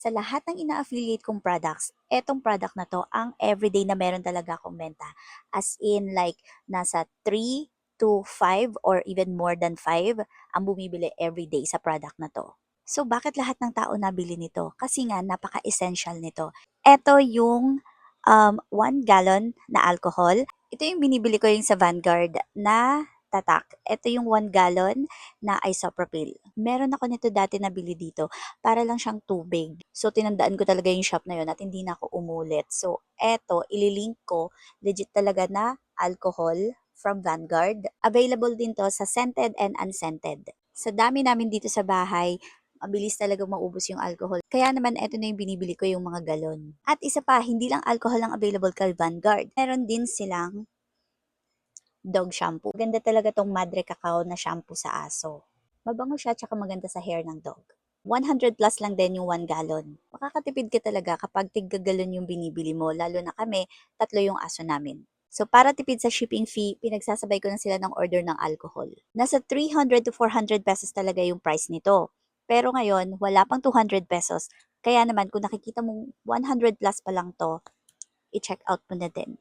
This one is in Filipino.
Sa lahat ng ina-affiliate kong products, etong product na 'to ang everyday na meron talaga akong benta. As in like nasa 3 to 5 or even more than 5 ang bumibili everyday sa product na 'to. So bakit lahat ng tao nabili nito? Kasi nga napaka-essential nito. Eto yung 1 gallon na alcohol. Ito yung binibili ko yung sa Vanguard na tatak. Ito yung 1 gallon na isopropyl. Meron ako nito dati nabili dito para lang siyang tubig. So, tinandaan ko talaga yung shop na yun at hindi na ako umulit. So, eto, ililink ko, legit talaga na alcohol from Vanguard. Available din to sa scented and unscented. Sa dami namin dito sa bahay, mabilis talaga maubos yung alcohol. Kaya naman, eto na yung binibili ko yung mga galon. At isa pa, hindi lang alcohol ang available kay Vanguard. Meron din silang dog shampoo. Ganda talaga tong Madre Cacao na shampoo sa aso. Mabango siya tsaka maganda sa hair ng dog. 100 plus lang din yung 1 gallon. Makakatipid ka talaga kapag tiggagalon yung binibili mo, lalo na kami, 3 yung aso namin. So para tipid sa shipping fee, pinagsasabay ko na sila ng order ng alcohol. Nasa 300 to 400 pesos talaga yung price nito. Pero ngayon, wala pang 200 pesos. Kaya naman kung nakikita mong 100 plus pa lang to, i-check out mo na din.